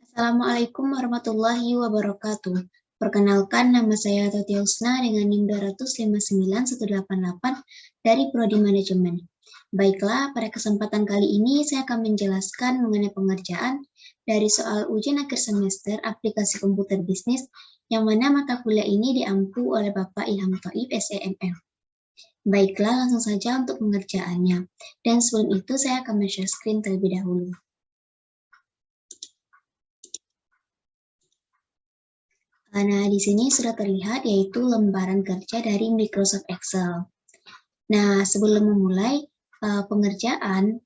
Assalamualaikum warahmatullahi wabarakatuh. Perkenalkan, nama saya Tati Husna dengan NIM 259.188 dari Prodi Manajemen. Baiklah, pada kesempatan kali ini saya akan menjelaskan mengenai pengerjaan dari soal ujian akhir semester aplikasi komputer bisnis yang mana mata kuliah ini diampu oleh Bapak Ilham Thaib, SEMF. Baiklah, langsung saja untuk pengerjaannya. Dan sebelum itu saya akan men-share screen terlebih dahulu. Nah, di sini sudah terlihat yaitu lembaran kerja dari Microsoft Excel. Nah, sebelum memulai pengerjaan,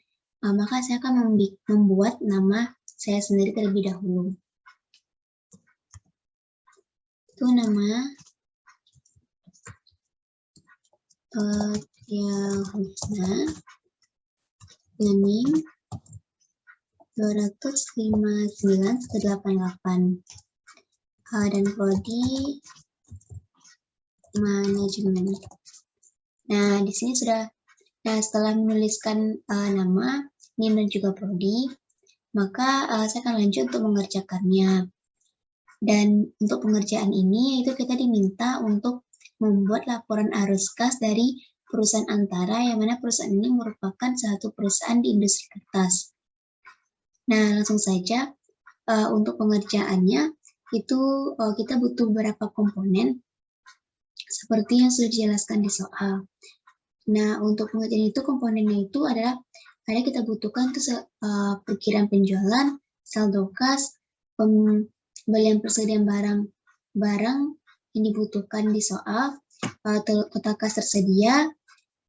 maka saya akan membuat nama saya sendiri terlebih dahulu. Itu nama Husna dengan NIM 259.188 dan Prodi Manajemen. Nah, di sini sudah. Nah, setelah menuliskan nama, NIM dan juga Prodi, maka saya akan lanjut untuk mengerjakannya. Dan untuk pengerjaan ini, yaitu kita diminta untuk membuat laporan arus kas dari perusahaan antara, yang mana perusahaan ini merupakan satu perusahaan di industri kertas. Nah, langsung saja untuk pengerjaannya, itu kita butuh beberapa komponen, seperti yang sudah dijelaskan di soal. Nah, untuk pengerjaan itu komponennya itu adalah kita butuhkan perkiraan penjualan, saldo kas, pembelian persediaan barang yang dibutuhkan di soal, total kas tersedia,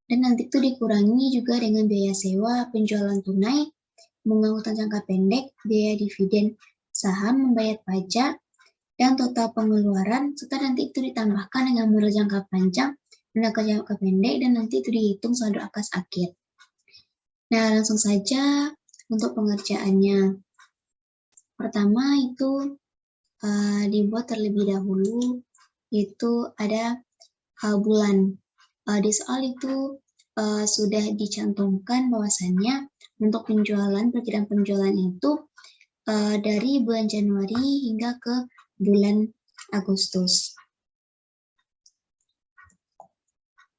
dan nanti itu dikurangi juga dengan biaya sewa, penjualan tunai, bunga utang jangka pendek, biaya dividen saham, membayar pajak, dan total pengeluaran, serta nanti itu ditambahkan dengan modal jangka panjang, jangka pendek, dan nanti itu dihitung saldo kas akhir. Nah, langsung saja untuk pengerjaannya. Pertama itu dibuat terlebih dahulu, itu ada bulan. Di soal itu sudah dicantumkan bahwasannya untuk perkiraan penjualan itu dari bulan Januari hingga ke bulan Agustus.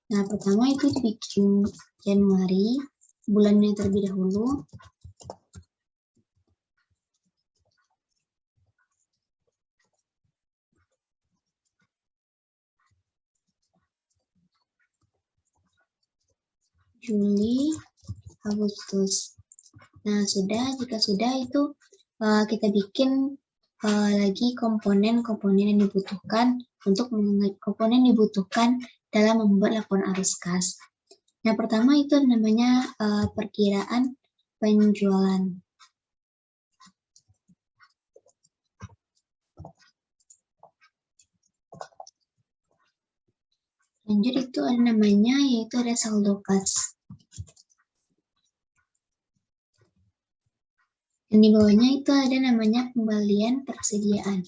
Nah, pertama itu dibikin Januari, bulannya terlebih dahulu. Juli, Agustus. Nah, jika sudah itu kita bikin lagi komponen-komponen yang dibutuhkan dalam membuat laporan arus kas. Nah, pertama itu namanya perkiraan penjualan. Lanjut itu ada namanya, yaitu ada saldo kas. Dan di bawahnya itu ada namanya pembelian persediaan.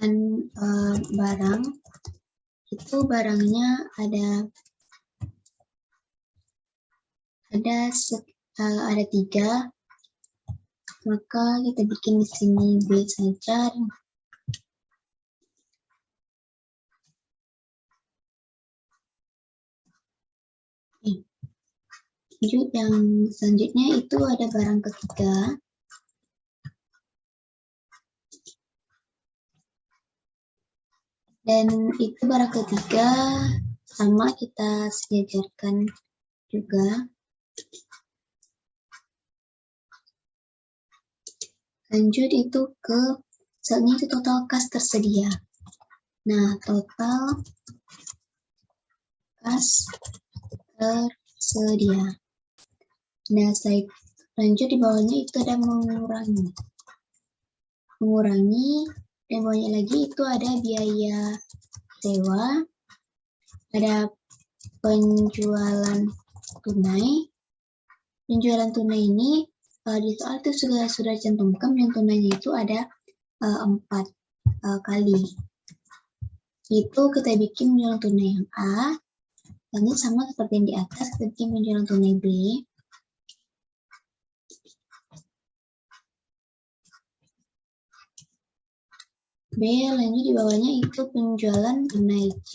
Dan barang, itu barangnya ada 3, maka kita bikin di sini B saja. Lanjut yang selanjutnya itu ada barang ketiga. Dan itu barang ketiga sama kita sejajarkan juga. Lanjut itu ke selanjutnya itu total kas tersedia. Nah, total kas tersedia. Nah, lanjut di bawahnya itu ada mengurangi. Dan bawahnya lagi itu ada biaya sewa, ada penjualan tunai. Penjualan tunai ini di soal itu sudah cantumkan, yang tunainya itu ada 4 kali. Itu kita bikin penjualan tunai yang A, lanjut sama seperti yang di atas, kita bikin penjualan tunai B. B, lanjut di bawahnya itu penjualan tunai C.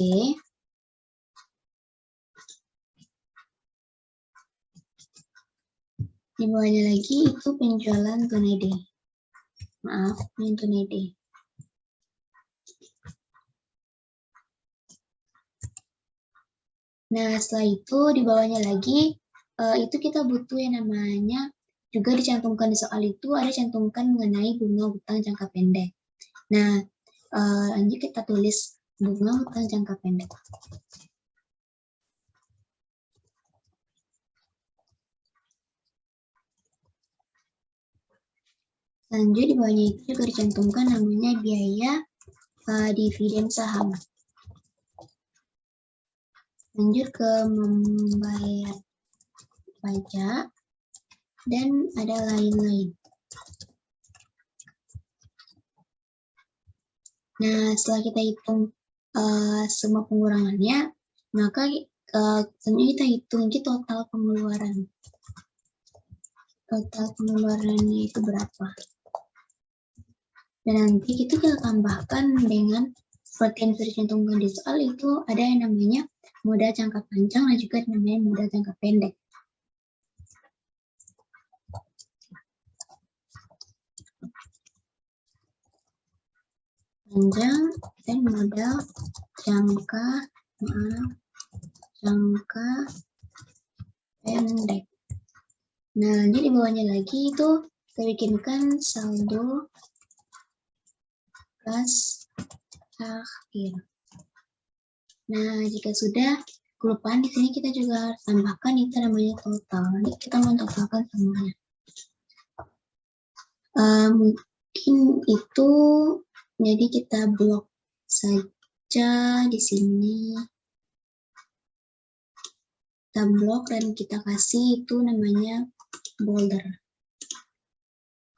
Di bawahnya lagi itu penjualan tunai D. Maaf, ini tunai D. Nah, setelah itu di bawahnya lagi, itu kita butuh yang namanya, juga dicantumkan di soal itu, ada cantumkan mengenai bunga hutang jangka pendek. Nah, lanjut kita tulis bunga hutang jangka pendek. Lanjut di bawahnya itu juga dicantumkan namanya biaya dividen saham. Lanjut ke membayar pajak dan ada lain-lain. Nah, setelah kita hitung semua pengurangannya, maka selanjutnya kita hitung total pengeluaran. Total pengeluarannya itu berapa? Dan nanti kita tambahkan dengan seperti yang sudah dicantumkan di soal itu ada yang namanya modal jangka panjang dan juga namanya modal jangka pendek. Panjang dan modal jangka pendek. Nah, lanjut di bawahnya lagi itu kita bikinkan saldo kas akhir. Nah, jika sudah, kelupaan di sini kita juga tambahkan itu namanya total. Nanti kita mentotalkan semuanya. Mungkin itu, jadi kita blok saja di sini. Kita blok dan kita kasih itu namanya folder.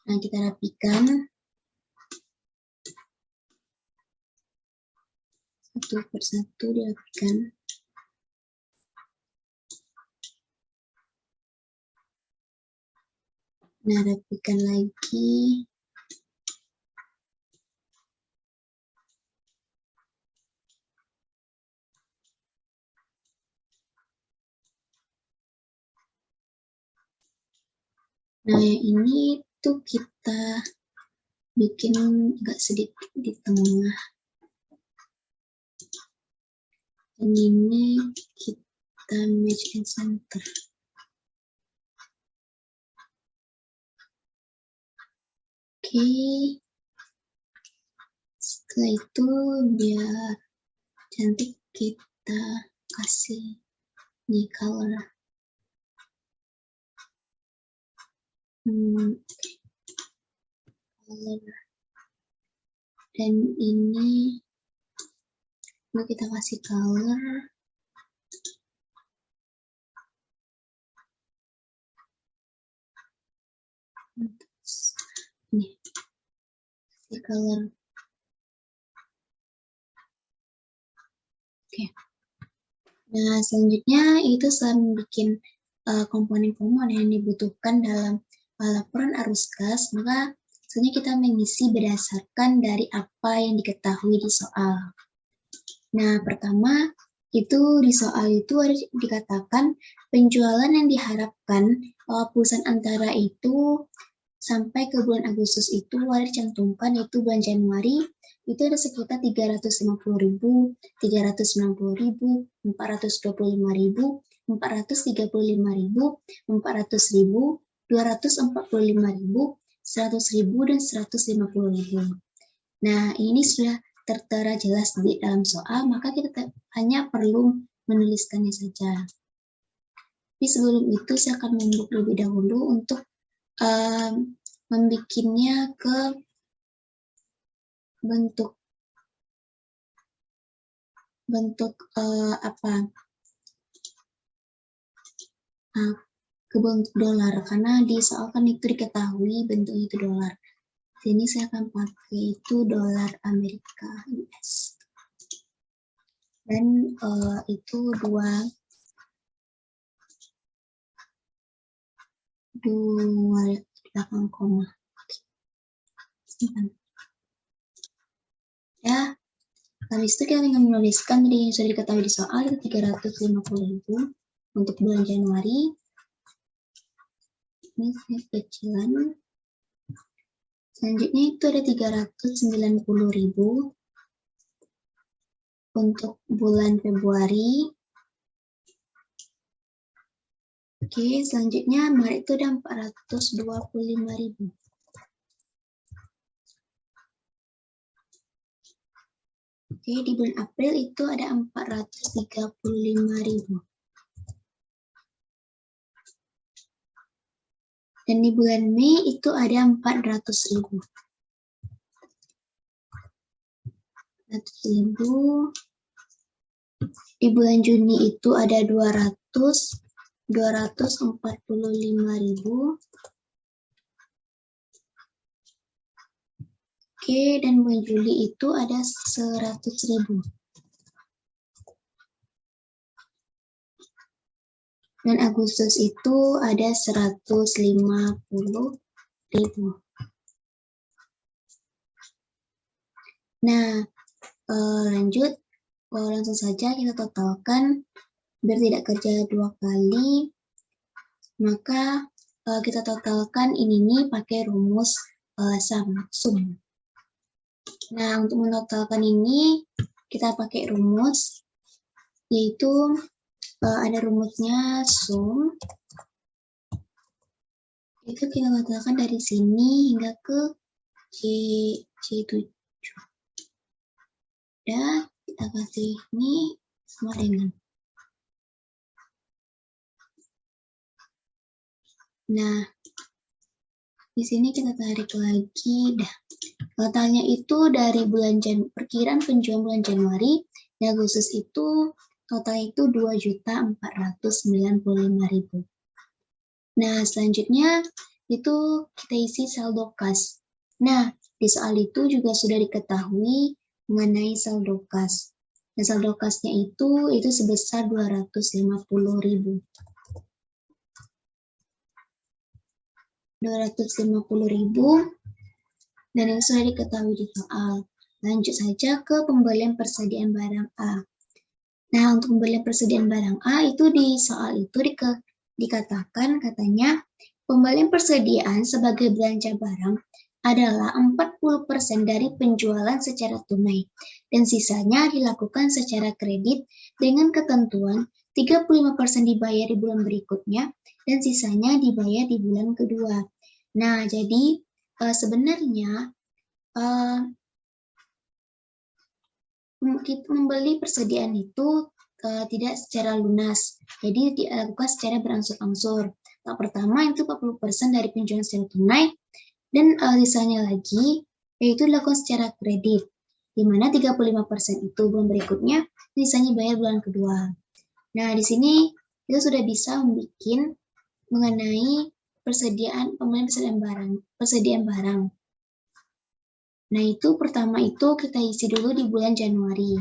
Nah, kita rapikan. Satu persatu dirapikan. Nah, rapikan lagi. Nah, ini tuh kita bikin agak sedikit di tengah. Dan ini kita match and center. Oke. Setelah itu biar cantik kita kasih nih color. Color. Dan ini kita kasih color. Ini kasih color. Oke. Nah, selanjutnya itu selain bikin komponen-komponen yang dibutuhkan dalam laporan arus kas, maka selanjutnya kita mengisi berdasarkan dari apa yang diketahui di soal. Nah, pertama itu di soal itu ada dikatakan penjualan yang diharapkan perusahaan antara itu sampai ke bulan Agustus itu ada dicantumkan yaitu bulan Januari itu ada sekitar 350.000, 390.000, 425.000, 435.000, 400.000, 245.000, 100.000 dan 150.000. Nah, ini sudah tertera jelas di dalam soal, maka kita hanya perlu menuliskannya saja. Tapi sebelum itu saya akan membuat lebih dahulu untuk membikinnya ke bentuk ke bentuk dolar, karena di soal kan itu diketahui bentuknya itu dolar. Sini saya akan pakai itu dolar Amerika US. Dan itu dua belakang koma. Ya, habis itu kita tinggal menuliskan tadi yang sudah diketahui di soal itu 350.000 untuk bulan Januari. Ini saya kecilan. Selanjutnya itu ada 390.000 untuk bulan Februari. Oke, selanjutnya Maret itu ada 425.000. Oke, di bulan April itu ada 435.000. Dan di bulan Mei itu ada 400.000. 400.000. Di bulan Juni itu ada 245.000. Oke, dan bulan Juli itu ada 100.000. Dan Agustus itu ada 150.000. Nah, lanjut. Langsung saja kita totalkan. Biar tidak kerja 2 kali, maka kita totalkan ini nih pakai rumus sum. Nah, untuk menotalkan ini, kita pakai rumus, yaitu ada rumusnya sum. Itu kita totalkan dari sini hingga ke C7. Udah, kita kasih ini sama dengan. Nah, di sini kita tarik lagi. Dah. Totalnya itu dari bulan perkiraan penjualan bulan Januari dan Agustus itu total itu 2.495.000. Nah, selanjutnya itu kita isi saldo kas. Nah, di soal itu juga sudah diketahui mengenai saldo kas. Dan saldo kasnya itu sebesar 250.000. 250.000. Dan yang sudah diketahui di soal. Lanjut saja ke pembelian persediaan barang A. Nah, untuk pembelian persediaan barang A itu di soal itu dikatakan katanya pembelian persediaan sebagai belanja barang adalah 40% dari penjualan secara tunai dan sisanya dilakukan secara kredit dengan ketentuan 35% dibayar di bulan berikutnya dan sisanya dibayar di bulan kedua. Nah, jadi sebenarnya kita membeli persediaan itu tidak secara lunas, jadi dilakukan secara berangsur-angsur. Tahap pertama itu 40% dari penjualan secara tunai dan sisanya lagi yaitu dilakukan secara kredit, di mana 35% itu bulan berikutnya, sisanya bayar bulan kedua. Nah, di sini kita sudah bisa membuat mengenai pembelian persediaan barang. Nah, itu pertama itu kita isi dulu di bulan Januari.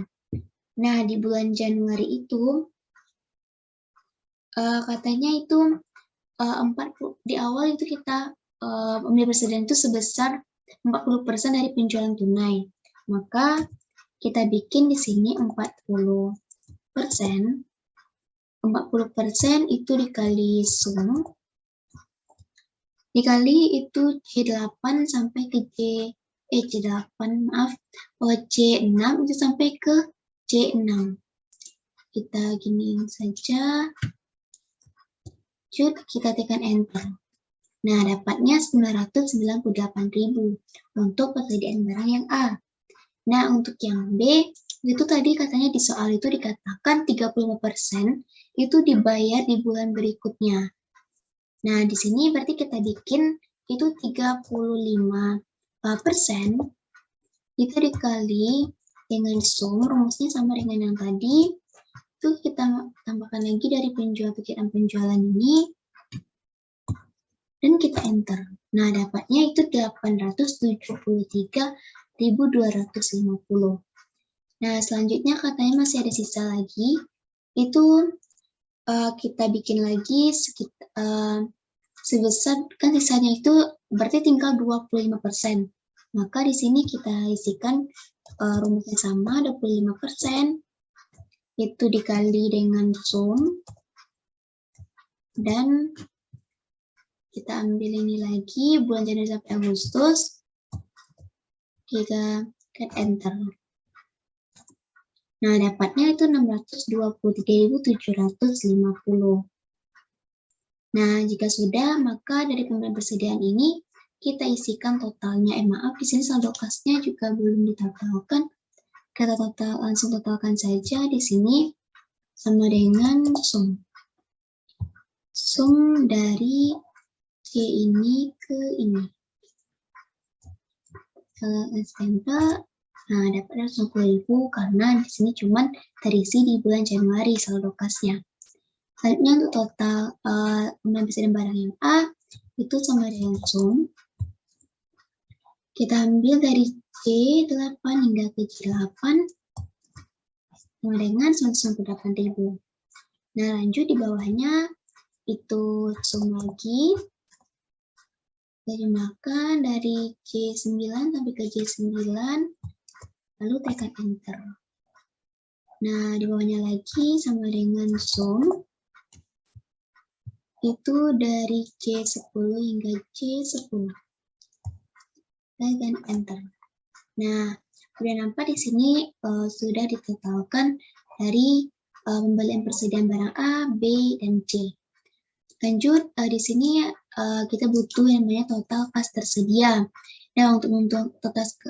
Nah, di bulan Januari itu katanya itu di awal itu kita pembelian persediaan itu sebesar 40% dari penjualan tunai. Maka kita bikin di sini 40%. 40% itu dikali sum. Dikali itu C8 sampai ke C8, maaf, C6 itu sampai ke C6. Kita giniin saja. Kita tekan enter. Nah, dapatnya 998.000 untuk persediaan barang yang A. Nah, untuk yang B, itu tadi katanya di soal itu dikatakan 35% itu dibayar di bulan berikutnya. Nah, di sini berarti kita bikin itu 35% itu dikali dengan sum, rumusnya sama dengan yang tadi. Itu kita tambahkan lagi dari perkiraan penjualan ini. Dan kita enter. Nah, dapatnya itu 873.250. Nah, selanjutnya katanya masih ada sisa lagi. Itu kita bikin lagi sebesar, kan sisanya itu berarti tinggal 25%. Maka di sini kita isikan rumusnya sama, 25%, itu dikali dengan sum, dan kita ambil ini lagi, bulan Januari sampai Agustus, kita tekan enter. Nah, dapatnya itu 623.750. Nah, jika sudah, maka dari pembelian persediaan ini, kita isikan totalnya. Maaf, di sini saldo kasnya juga belum ditotalkan. Kita langsung totalkan saja di sini sama dengan sum. Sum dari C ini ke ini. Stempel, nah dapat 120.000 karena di sini cuma terisi di bulan Januari saldo kasnya. Selanjutnya untuk total pembelian persediaan barang yang A itu sama dengan sum. Kita ambil dari C8 hingga ke J8 sama dengan 198.000. Nah, lanjut di bawahnya itu sum lagi. Kita jumlahkan dari J9 sampai ke J9, lalu tekan enter. Nah, di bawahnya lagi sama dengan sum. Itu dari C10 hingga C10. Dan enter. Nah, sudah nampak di sini sudah ditotalkan dari pembelian persediaan barang A, B, dan C. Lanjut, di sini kita butuh yang namanya total kas tersedia. Nah, untuk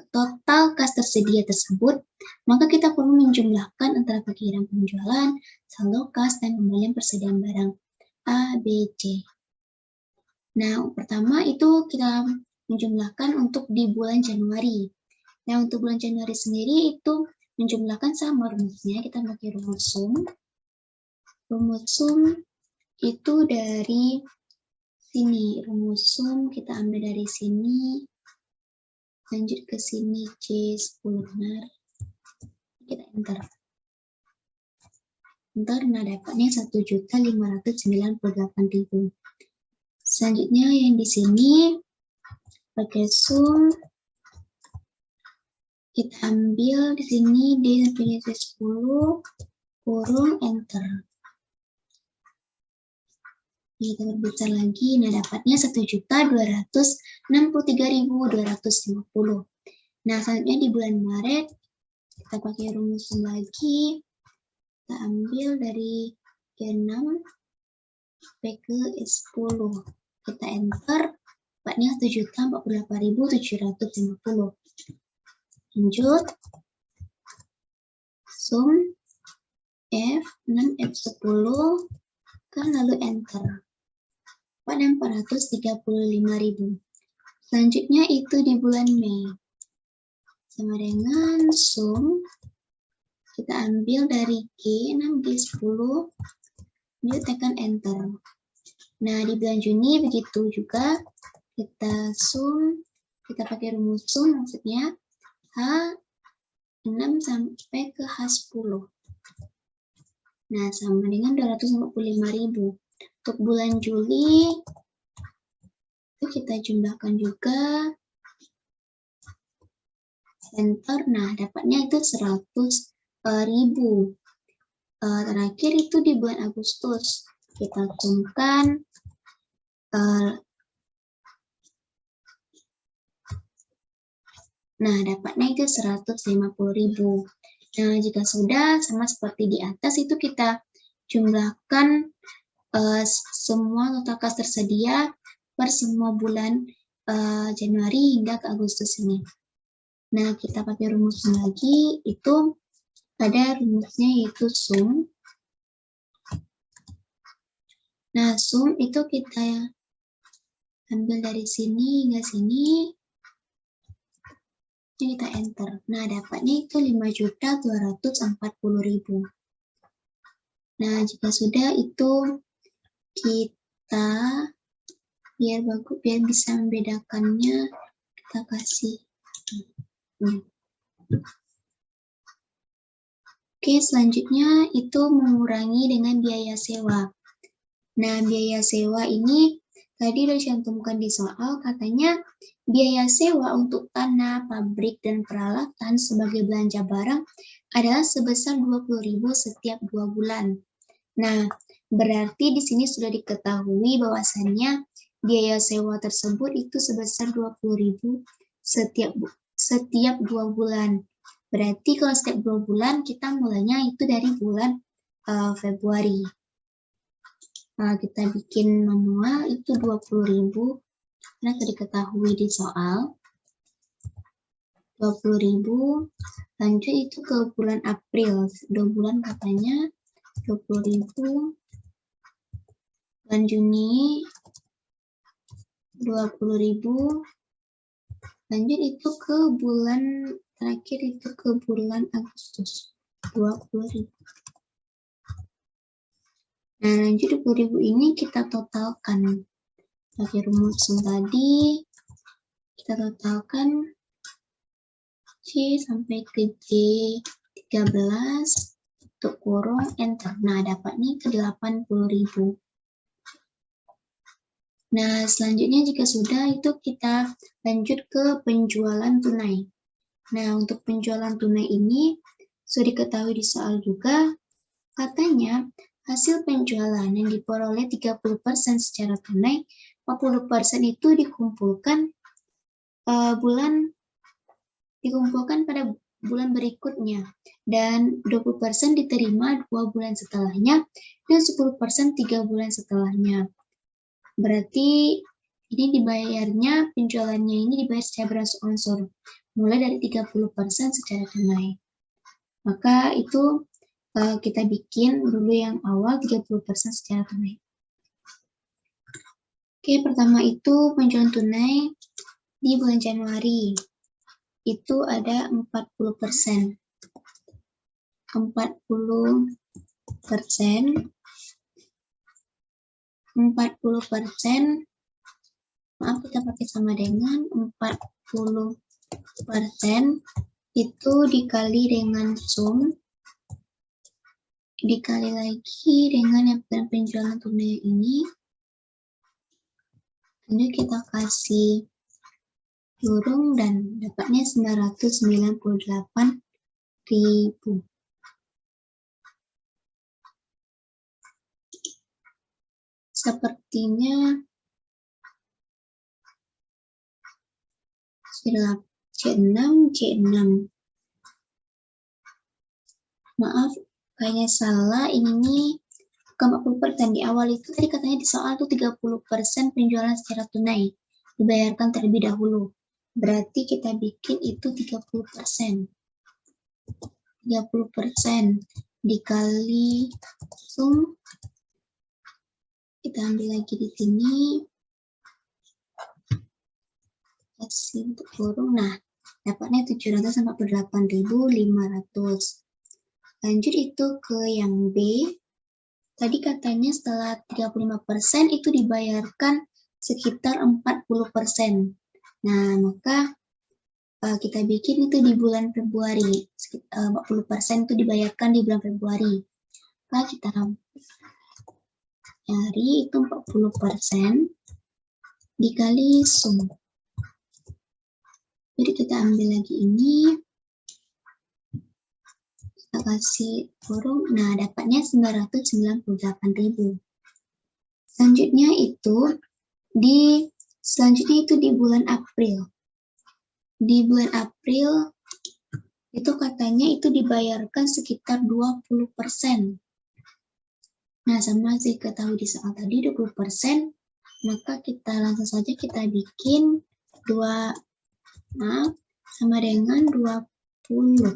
total kas tersedia tersebut, maka kita perlu menjumlahkan antara perkiraan penjualan, saldo kas, dan pembelian persediaan barang A, B, C. Nah, pertama itu kita menjumlahkan untuk di bulan Januari. Nah, untuk bulan Januari sendiri itu menjumlahkan sama rumusnya, kita pakai rumus sum. Rumus sum itu dari sini, rumus sum kita ambil dari sini, lanjut ke sini C10 benar, kita enter. Nah dapatnya 1.598.000. Selanjutnya yang di sini pakai sum, kita ambil di sini D sampai C10 kurung enter. Kita perbesar lagi, nah dapatnya 1.263.250. Nah selanjutnya di bulan Maret kita pakai rumus lagi, kita ambil dari G6 sampai ke S10, kita enter, dapatnya 7.048.750. Lanjut, sum F6 F10 kan lalu enter. Pada 435.000. Selanjutnya itu di bulan Mei. Sama dengan sum, kita ambil dari G6, G10, lalu tekan enter. Nah, di bulan Juni begitu juga, kita sum, kita pakai rumus sum, maksudnya H6 sampai ke H10. Nah, sama dengan 245.000. Untuk bulan Juli, itu kita jumlahkan juga. Enter, nah dapatnya itu 100.000. Terakhir itu di bulan Agustus. Kita sumkan. Nah, dapatnya itu 150.000. Nah, jika sudah, sama seperti di atas, itu kita jumlahkan semua total kas tersedia per semua bulan Januari hingga ke Agustus ini. Nah, kita pakai rumus lagi, itu ada rumusnya yaitu sum. Nah, sum itu kita ambil dari sini hingga sini, ini kita enter. Nah, dapatnya itu 5.240.000. Nah, jika sudah itu kita biar bagus, biar bisa membedakannya, kita kasih. Oke, selanjutnya itu mengurangi dengan biaya sewa. Nah, biaya sewa ini tadi udah dicantumkan di soal, katanya Biaya sewa untuk tanah, pabrik, dan peralatan sebagai belanja barang adalah sebesar 20.000 setiap 2 bulan. Nah, berarti di sini sudah diketahui bahwasannya biaya sewa tersebut itu sebesar 20.000 setiap 2 bulan. Berarti kalau setiap 2 bulan kita mulainya itu dari bulan Februari. Nah, kita bikin manual itu 20.000 karena sudah diketahui di soal. 20.000, lanjut itu ke bulan April, 2 bulan katanya 20.000, bulan Juni 20.000, lanjut itu ke bulan terakhir itu ke bulan Agustus 20.000. Nah, lanjut 20.000 ini kita totalkan. Pakai rumus yang tadi, kita totalkan C sampai ke J13, untuk kurung, enter. Nah, dapatnya ke 80.000. Nah, selanjutnya jika sudah, itu kita lanjut ke penjualan tunai. Nah, untuk penjualan tunai ini, sudah diketahui di soal juga, katanya hasil penjualan yang diperoleh 30% secara tunai, 40% itu dikumpulkan pada bulan berikutnya, dan 20% diterima 2 bulan setelahnya, dan 10% 3 bulan setelahnya. Berarti ini dibayarnya, penjualannya ini dibayar secara berangsur-angsur, mulai dari 30% secara tunai. Maka itu kita bikin dulu yang awal 30% secara tunai. Oke, pertama itu penjualan tunai di bulan Januari. Itu ada 40%. 40%, maaf kita pakai sama dengan 40% itu dikali dengan sum, dikali lagi dengan yang penjualan tunai ini. Ini kita kasih kurung dan dapatnya 998.000. Sepertinya C6. Maaf, kayaknya salah. Ini ke 40%. Di awal itu tadi katanya di soal tuh 30% penjualan secara tunai dibayarkan terlebih dahulu. Berarti kita bikin itu 30%. 30% dikali sum. Kita ambil lagi di sini. Kasih untuk kurung. Nah, dapatnya 748.500. Lanjut itu ke yang B. Tadi katanya setelah 35% itu dibayarkan sekitar 40%. Nah, maka kita bikin itu di bulan Februari. 40% itu dibayarkan di bulan Februari. Maka kita cari itu 40% dikali sum. Jadi kita ambil lagi ini. Kita kasih kurung. Nah, dapatnya 998.000. Selanjutnya itu di bulan April. Di bulan April itu katanya itu dibayarkan sekitar 20%. Nah, sama sih ketahui di soal tadi 20%, maka kita langsung saja kita bikin sama dengan 20%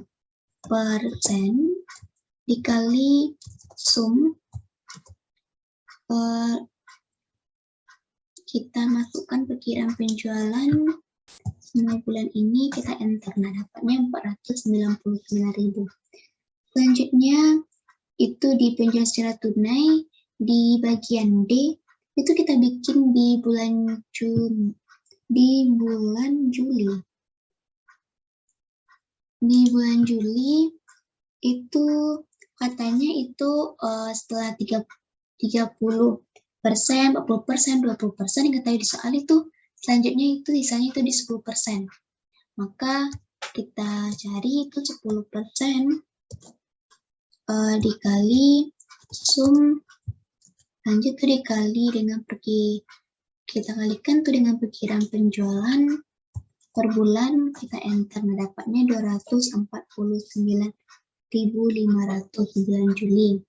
dikali sum. Kita masukkan perkiraan penjualan semua bulan ini, kita enter. Nah, dapatnya 499.000. Selanjutnya itu di penjualan secara tunai di bagian D itu kita bikin di bulan Juli. Di bulan Juli itu katanya itu setelah 30%, 40%, 20% yang ketahui di soal itu Selanjutnya itu sisanya itu di 10%. Maka kita cari itu 10% dikali sum, lanjut itu dikali dengan kita kalikan tuh dengan perkiraan penjualan per bulan, kita enter, nah dapatnya 249.500 di bulan Juli.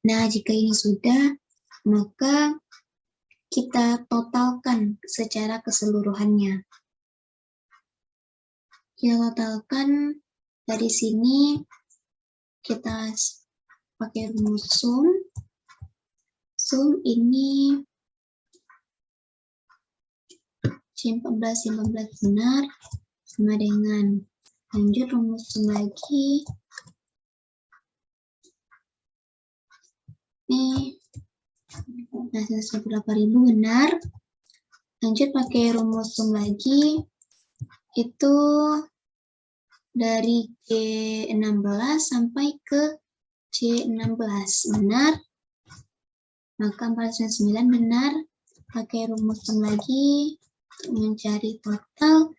Nah, jika ini sudah, maka kita totalkan secara keseluruhannya. Kita totalkan dari sini, kita pakai rumus sum. Sum ini C14 benar sama dengan, lanjut rumus sum lagi. Ini nah 108.000 benar. Lanjut pakai rumus sum lagi. Itu dari C16 sampai ke C16 benar. Maka 499 benar. Pakai rumus sum lagi untuk mencari total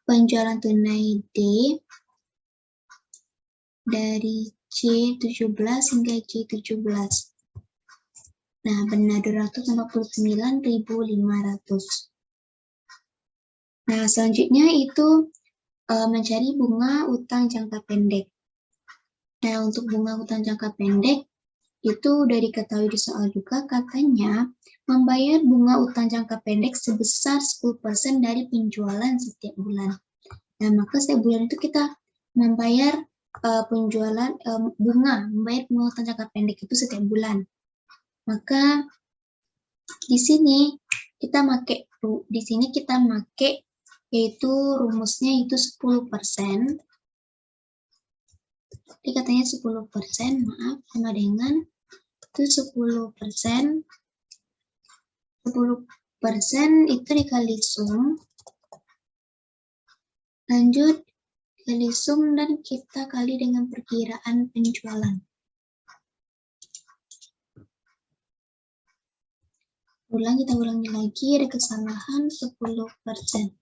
penjualan tunai D dari C17 hingga C17. Nah, benar 249.500. Nah, selanjutnya itu mencari bunga utang jangka pendek. Nah, untuk bunga utang jangka pendek, itu udah diketahui di soal juga, katanya membayar bunga utang jangka pendek sebesar 10% dari penjualan setiap bulan. Nah, maka setiap bulan itu kita membayar membayar bunga utang jangka pendek itu setiap bulan. Maka di sini kita pakai yaitu rumusnya itu 10%. Jadi katanya 10%, maaf, sama dengan itu 10%. 10% itu dikali sum. Lanjut kali sum dan kita kali dengan perkiraan penjualan. Kita ulangi lagi, ada kesalahan 10%.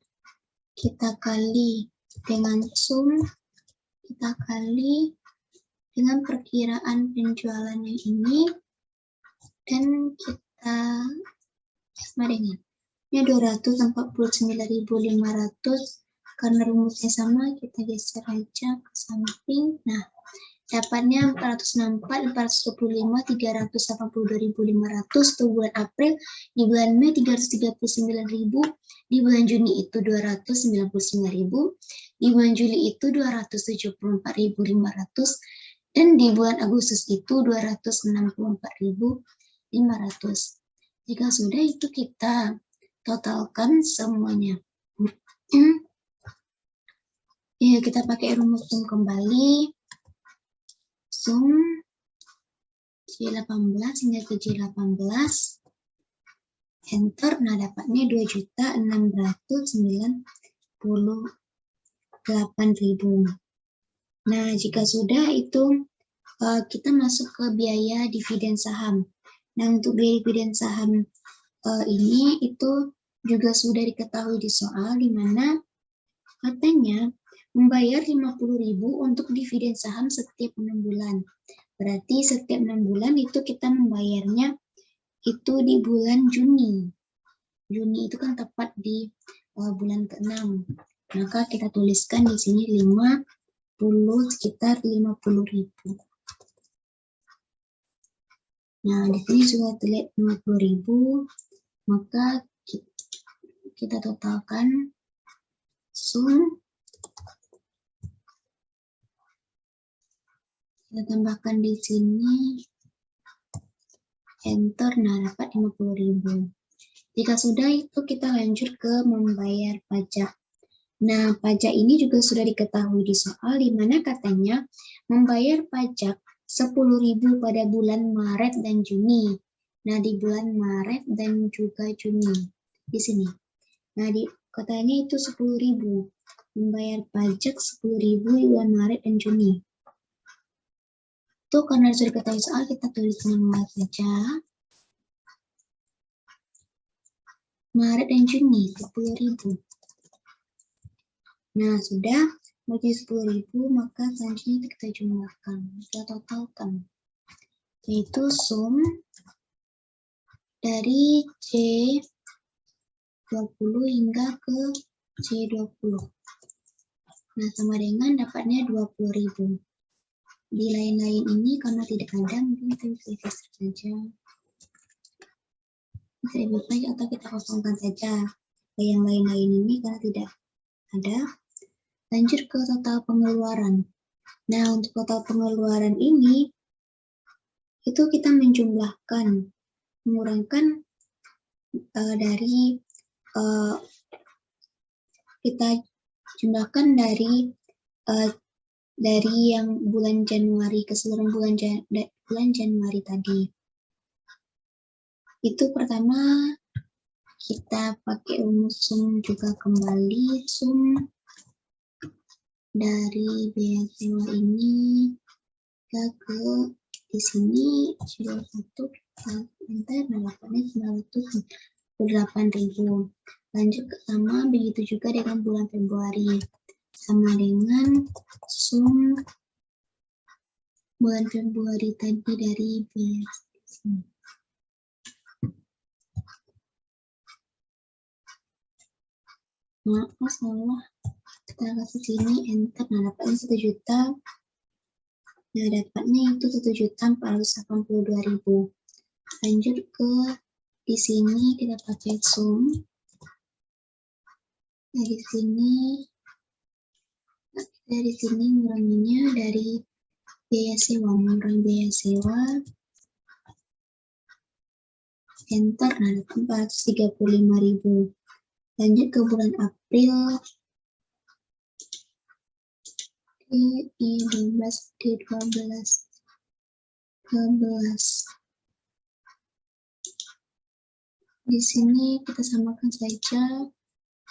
Kita kali dengan sum, kita kali dengan perkiraan penjualannya ini, dan kita sama dengan ini 249.500. Karena rumusnya sama, kita geser aja ke samping. Nah, dapatnya 464, 425, 382.500 untuk bulan April. Di bulan Mei 339.000, di bulan Juni itu 299.000, di bulan Juli itu 274.500, dan di bulan Agustus itu 264.500. Jika sudah, itu kita totalkan semuanya. Ya, kita pakai rumus sum kembali. Sum C18 hingga ke C18. Enter, nah dapatnya 2.698.000. Nah, jika sudah itu kita masuk ke biaya dividen saham. Nah, untuk biaya dividen saham ini itu juga sudah diketahui di soal, di mana katanya membayar 50.000 untuk dividen saham setiap 6 bulan. Berarti setiap 6 bulan itu kita membayarnya itu di bulan Juni. Juni itu kan tepat di bulan ke-6. Maka kita tuliskan di sini sekitar 50.000. Nah, di sini sudah terlihat 50.000. Maka kita totalkan sum. Kita tambahkan di sini, enter, nah dapat 50.000. Jika sudah, itu kita lanjut ke membayar pajak. Nah, pajak ini juga sudah diketahui di soal, di mana katanya membayar pajak 10.000 pada bulan Maret dan Juni. Nah, di bulan Maret dan juga Juni di sini. Nah, katanya itu 10.000. Membayar pajak 10.000 di bulan Maret dan Juni. Itu karena sudah diketahui soal, kita tulis nama saja. Maret dan Juni 10.000. Nah, sudah menjadi 10.000, maka selanjutnya kita jumlahkan, kita totalkan, yaitu sum dari C20 hingga ke C20. Nah, sama dengan dapatnya 20.000. Di lain-lain ini karena tidak ada, mungkin kita bisa geser saja. Bisa dibuka atau kita kosongkan saja. Yang lain-lain ini karena tidak ada. Lanjut ke total pengeluaran. Nah, untuk total pengeluaran ini, itu kita menjumlahkan, mengurangkan kita jumlahkan dari yang bulan Januari, keseluruhan bulan Januari tadi. Itu pertama, kita pakai rumus sum juga kembali, sum dari biaya sewa ini ke di sini C21 kita enter, dapatnya 988.000. Lanjut ke sama, begitu juga dengan bulan Februari, sama dengan sum bulan Februari tadi dari biaya sini. Maaf, salah. Kita kasih sini enter, nah dapatnya 1 juta. Nah, dapatnya itu 1.482.000. Lanjut ke di sini kita pakai sum. Dari sini nguranginya dari biaya sewa, mengurangi biaya sewa. Enter, nah dapat 435.000. Lanjut ke bulan April. D12, D12, 12. Di sini kita samakan saja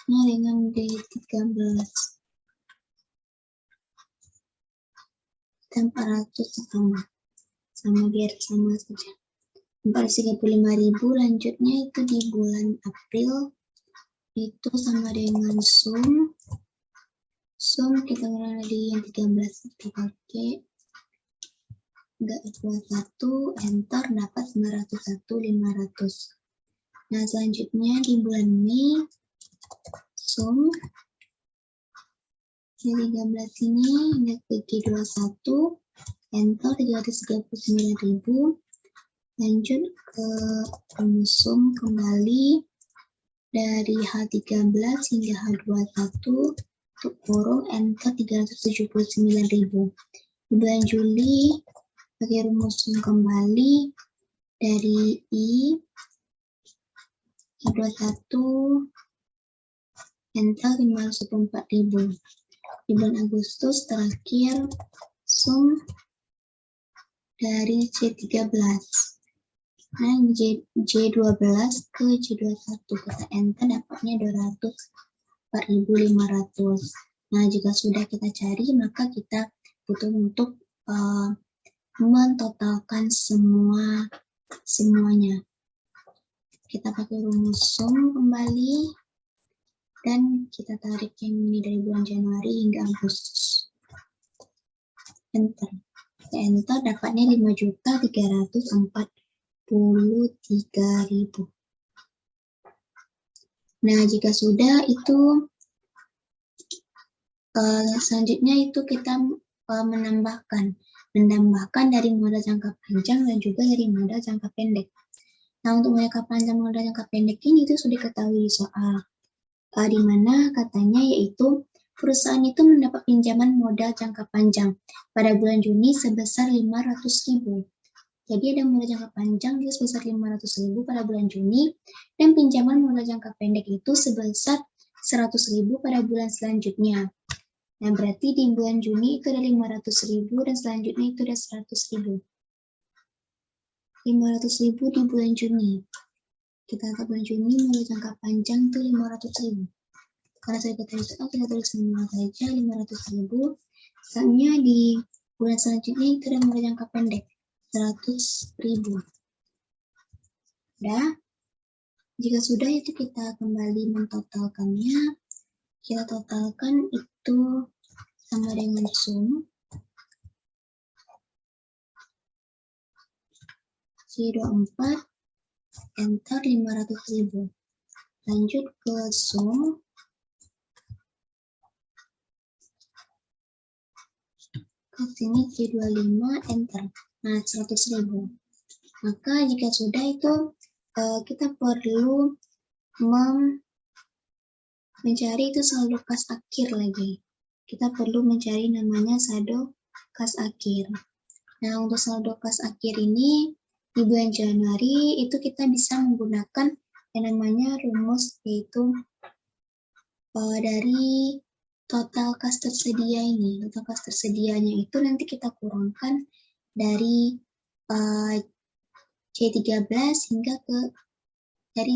dengan D13. 400 sama biar sama saja. 435.000. Lanjutnya itu di bulan April itu sama dengan sum kita mulai dari yang 13 kita pakai enggak 21, enter, dapat 901.500. Nah, selanjutnya di bulan Mei sum dari 13 ini hingga ke G21, enter 339.000. Lanjut ke sum kembali dari H13 hingga H21 untuk kurung, enter 379.000. Di bulan Juli pakai rumus sum kembali dari I21, enter 524.000. Di bulan Agustus terakhir sum dari C13. Nah, J12 ke J21 kita enter, dapatnya 204.500. Nah, jika sudah kita cari, maka kita butuh untuk mentotalkan semuanya. Kita pakai rumus sum kembali dan kita tarik yang ini dari bulan Januari hingga Agustus. Enter. Enter, dapatnya 5.343.000. Nah, jika sudah itu selanjutnya itu kita menambahkan dari modal jangka panjang dan juga dari modal jangka pendek. Nah, untuk modal jangka panjang, modal jangka pendek ini itu sudah diketahui di soal di mana katanya yaitu perusahaan itu mendapat pinjaman modal jangka panjang pada bulan Juni sebesar 500.000. Jadi ada modal jangka panjang itu sebesar 500.000 pada bulan Juni dan pinjaman modal jangka pendek itu sebesar 100.000 pada bulan selanjutnya. Nah, berarti di bulan Juni itu ada 500.000 dan selanjutnya itu ada 100.000. 500.000 di bulan Juni. Kita lihat bulan Juni modal jangka panjang itu 500.000. Karena saya kita tulis semua saja 500.000. Misalnya di bulan selanjutnya itu ada modal jangka pendek 100.000. Udah. Jika sudah, itu kita kembali mentotalkannya. Kita totalkan itu sama dengan sum C24, enter 500.000. Lanjut ke sum ke sini C25, enter. Nah, 100.000. Maka jika sudah itu kita perlu mencari itu saldo kas akhir lagi. Kita perlu mencari namanya saldo kas akhir. Nah, untuk saldo kas akhir ini di bulan Januari itu kita bisa menggunakan yang namanya rumus, yaitu dari total kas tersedia ini. Total kas tersedianya itu nanti kita kurangkan dari C13 hingga ke dari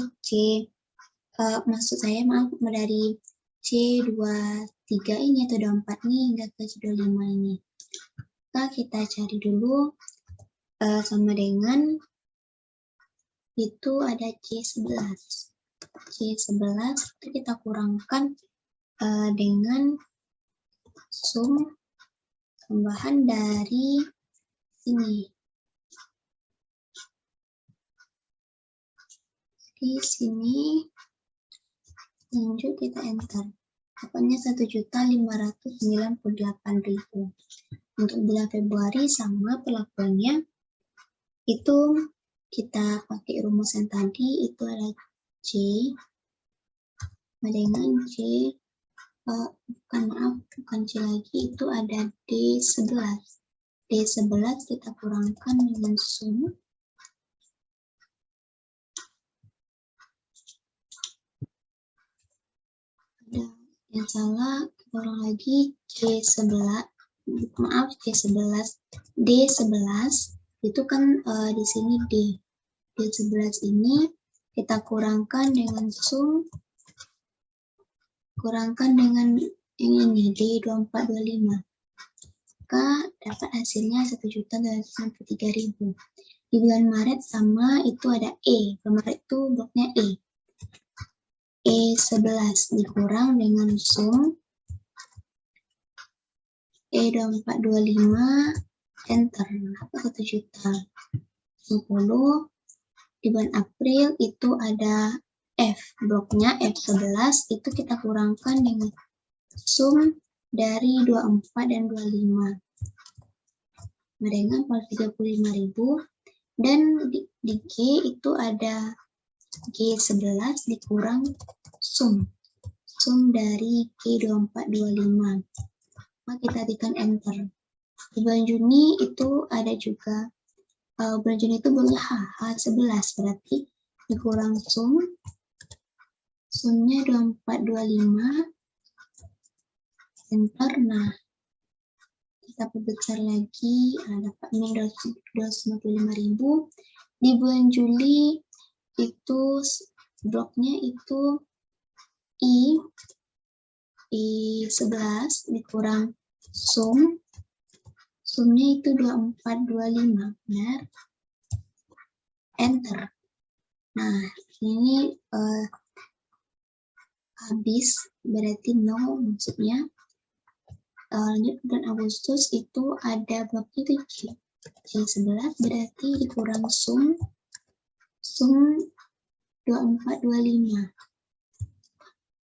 maksud saya dari C23 ini atau 24 ini hingga ke C25 ini. Maka kita cari dulu sama dengan itu ada C11. C11 itu kita kurangkan dengan sum tambahan dari sini. Di sini lanjut kita enter. Dapatnya 1.598.000. Untuk bulan Februari sama perlakuannya. Itu kita pakai rumus yang tadi, itu ada C dengan C bukan C lagi, itu ada D11. D11 kita kurangkan dengan sum ada yang salah, kita ulang lagi C11, maaf C11, D11 itu kan di sini D11 ini kita kurangkan dengan sum, kurangkan dengan ini D2425, maka dapat hasilnya 1.293.000. Di bulan Maret sama itu ada E, Maret itu bloknya E11 dikurang dengan sum E2425, enter, dapat 1.010. Di bulan April itu ada F, bloknya F11 itu kita kurangkan dengan sum dari 24 dan 25 dengan 35.000, dan di G itu ada G11 dikurang sum dari G2425. Maka kita tekan enter. Di bulan Juni itu ada juga bulan Juni itu bulannya H11, berarti dikurang sumnya 2425, enter. Nah, kita perbesar lagi, dapat ini 255.000. Di bulan Juli itu bloknya itu I11 dikurang sumnya itu 2425, benar, enter. Nah, ini habis, berarti no maksudnya. Lanjut bulan Agustus itu ada blok itu C11, berarti dikurang sum 2425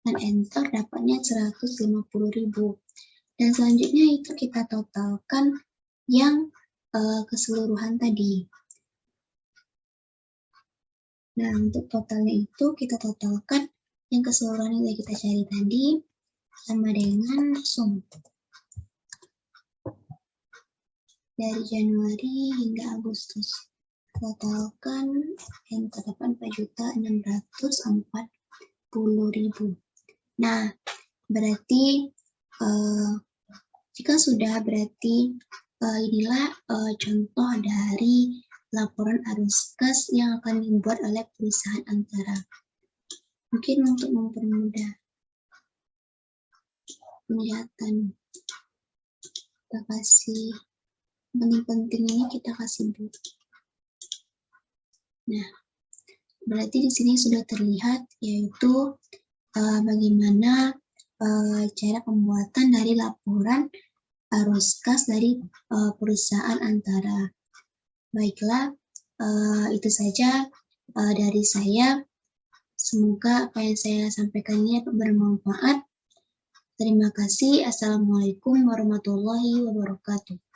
dan enter, dapatnya 150.000. Dan selanjutnya itu kita totalkan yang keseluruhan tadi. Nah, untuk totalnya itu kita totalkan yang keseluruhan yang kita cari tadi sama dengan sum dari Januari hingga Agustus. Totalkan yang terdapat 4.640.000. Nah, berarti jika sudah, berarti inilah contoh dari laporan arus kas yang akan dibuat oleh perusahaan Antara. Mungkin untuk mempermudah penglihatan, kita kasih penting-penting ini kita kasih buku. Nah, Berarti di sini sudah terlihat yaitu bagaimana cara pembuatan dari laporan arus kas dari perusahaan antara. Baiklah, itu saja dari saya. Semoga apa yang saya sampaikan ini bermanfaat. Terima kasih. Assalamualaikum warahmatullahi wabarakatuh.